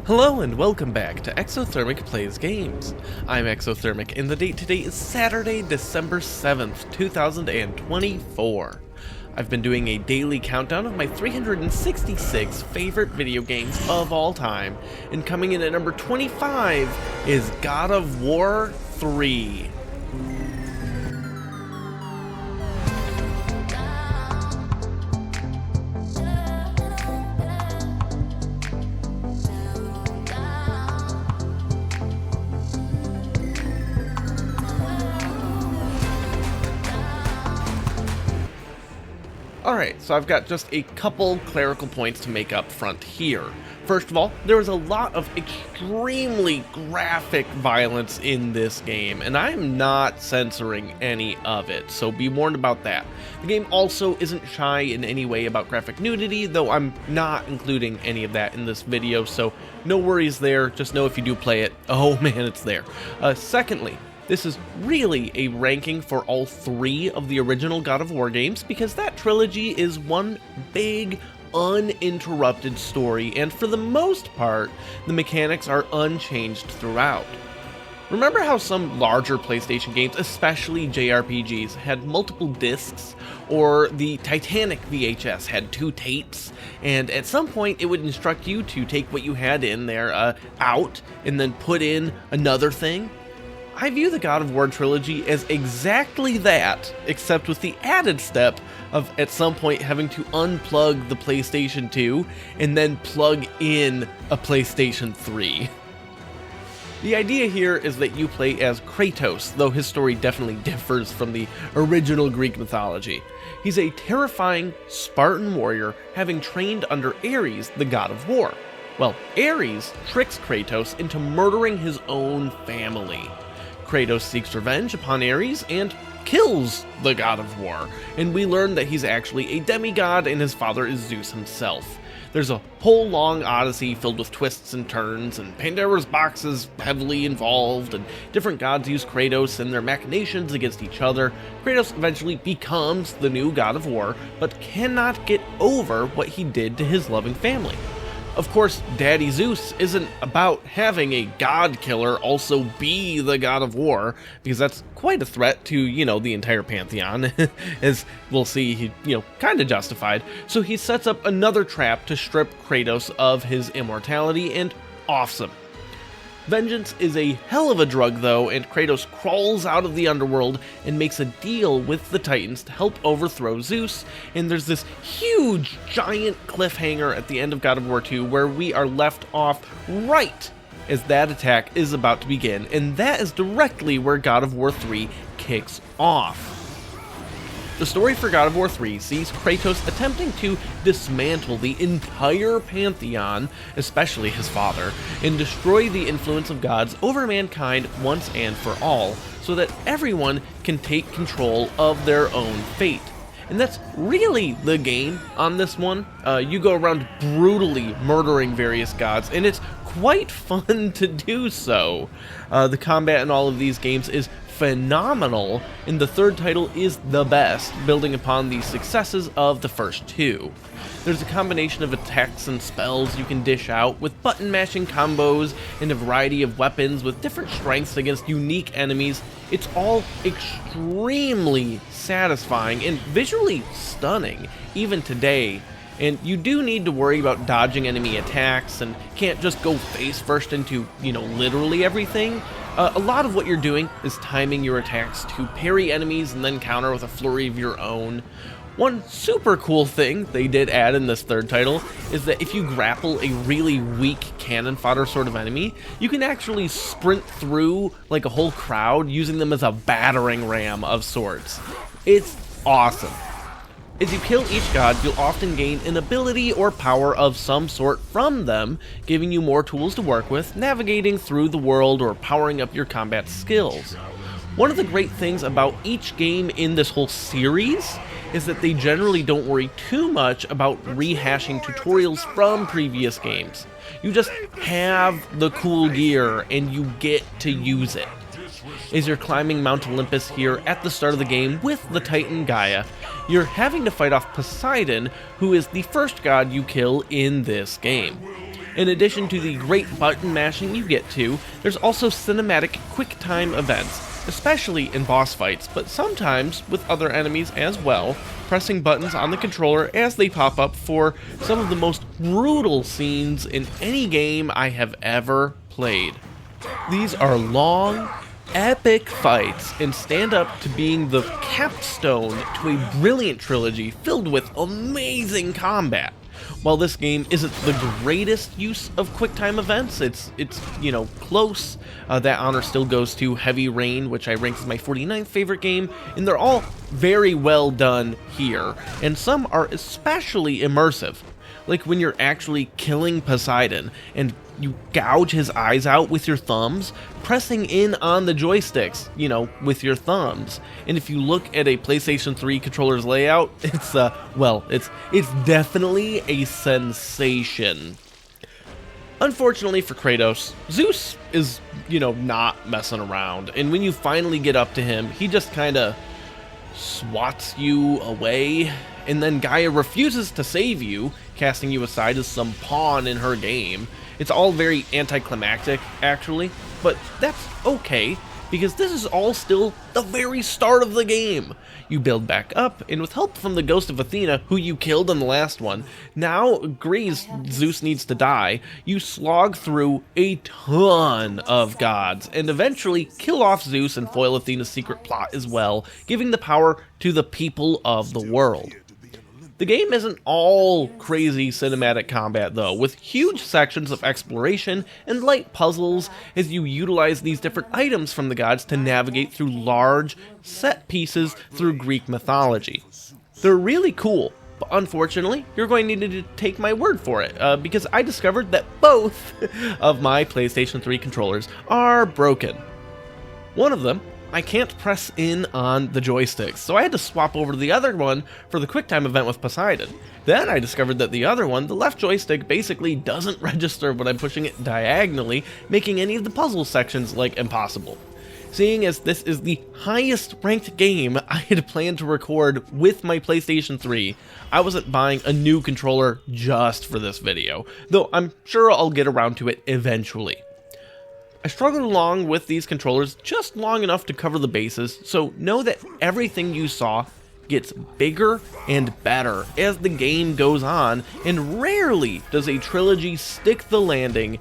Hello and welcome back to Exothermic Plays Games. I'm Exothermic and the date today is Saturday, December 7th, 2024. I've been doing a daily countdown of my 366 favorite video games of all time, and coming in at number 25 is God of War 3. Alright, so I've got just a couple clerical points to make up front here. First of all, there was a lot of extremely graphic violence in this game, and I am not censoring any of it, so be warned about that. The game also isn't shy in any way about graphic nudity, though I'm not including any of that in this video, so no worries there. Just know if you do play it, oh man, it's there. Secondly, this is really a ranking for all three of the original God of War games because that trilogy is one big, uninterrupted story, and for the most part, the mechanics are unchanged throughout. Remember how some larger PlayStation games, especially JRPGs, had multiple discs, or the Titanic VHS had two tapes, and at some point it would instruct you to take what you had in there out and then put in another thing? I view the God of War trilogy as exactly that, except with the added step of at some point having to unplug the PlayStation 2 and then plug in a PlayStation 3. The idea here is that you play as Kratos, though his story definitely differs from the original Greek mythology. He's a terrifying Spartan warrior having trained under Ares, the god of war. Well, Ares tricks Kratos into murdering his own family. Kratos seeks revenge upon Ares and kills the god of war, and we learn that he's actually a demigod and his father is Zeus himself. There's a whole long odyssey filled with twists and turns, and Pandora's box is heavily involved, and different gods use Kratos and their machinations against each other. Kratos eventually becomes the new god of war, but cannot get over what he did to his loving family. Of course, Daddy Zeus isn't about having a god killer also be the god of war, because that's quite a threat to, the entire pantheon, as we'll see, he, kind of justified. So he sets up another trap to strip Kratos of his immortality, and awesome. Vengeance is a hell of a drug though, and Kratos crawls out of the underworld and makes a deal with the Titans to help overthrow Zeus, and there's this huge giant cliffhanger at the end of God of War 2 where we are left off right as that attack is about to begin, and that is directly where God of War 3 kicks off. The story for God of War 3 sees Kratos attempting to dismantle the entire pantheon, especially his father, and destroy the influence of gods over mankind once and for all, so that everyone can take control of their own fate. And that's really the game on this one. You go around brutally murdering various gods, and it's quite fun to do so. The combat in all of these games is phenomenal, and the third title is the best, building upon the successes of the first two. There's a combination of attacks and spells you can dish out, with button mashing combos and a variety of weapons with different strengths against unique enemies. It's all extremely satisfying and visually stunning, even today. And you do need to worry about dodging enemy attacks and can't just go face first into, literally everything. A lot of what you're doing is timing your attacks to parry enemies and then counter with a flurry of your own. One super cool thing they did add in this third title is that if you grapple a really weak cannon fodder sort of enemy, you can actually sprint through like a whole crowd using them as a battering ram of sorts. It's awesome. As you kill each god, you'll often gain an ability or power of some sort from them, giving you more tools to work with, navigating through the world, or powering up your combat skills. One of the great things about each game in this whole series is that they generally don't worry too much about rehashing tutorials from previous games. You just have the cool gear and you get to use it. As you're climbing Mount Olympus here at the start of the game with the Titan Gaia, you're having to fight off Poseidon, who is the first god you kill in this game. In addition to the great button mashing you get to, there's also cinematic quick time events, especially in boss fights, but sometimes with other enemies as well, pressing buttons on the controller as they pop up for some of the most brutal scenes in any game I have ever played. These are long, epic fights and stand up to being the capstone to a brilliant trilogy filled with amazing combat. While this game isn't the greatest use of QuickTime events, it's close. That honor still goes to Heavy Rain, which I rank as my 49th favorite game, and they're all very well done here, and some are especially immersive. Like when you're actually killing Poseidon and you gouge his eyes out with your thumbs, pressing in on the joysticks, with your thumbs. And if you look at a PlayStation 3 controller's layout, it's definitely a sensation. Unfortunately for Kratos, Zeus is, not messing around. And when you finally get up to him, he just kinda swats you away, and then Gaia refuses to save you, casting you aside as some pawn in her game. It's all very anticlimactic, actually, but that's okay, because this is all still the very start of the game. You build back up, and with help from the ghost of Athena, who you killed in the last one, now agrees Zeus needs to die, you slog through a ton of gods, and eventually kill off Zeus and foil Athena's secret plot as well, giving the power to the people of the world. The game isn't all crazy cinematic combat though, with huge sections of exploration and light puzzles as you utilize these different items from the gods to navigate through large set pieces through Greek mythology. They're really cool, but unfortunately, you're going to need to take my word for it, because I discovered that both of my PlayStation 3 controllers are broken. One of them, I can't press in on the joysticks, so I had to swap over to the other one for the QuickTime event with Poseidon. Then I discovered that the other one, the left joystick, basically doesn't register when I'm pushing it diagonally, making any of the puzzle sections, impossible. Seeing as this is the highest ranked game I had planned to record with my PlayStation 3, I wasn't buying a new controller just for this video, though I'm sure I'll get around to it eventually. I struggled along with these controllers just long enough to cover the bases, so know that everything you saw gets bigger and better as the game goes on, and rarely does a trilogy stick the landing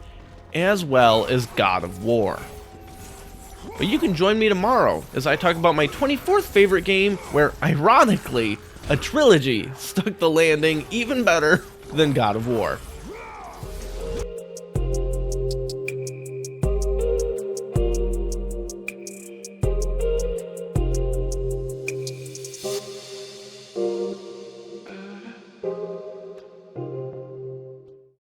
as well as God of War. But you can join me tomorrow as I talk about my 24th favorite game where, ironically, a trilogy stuck the landing even better than God of War.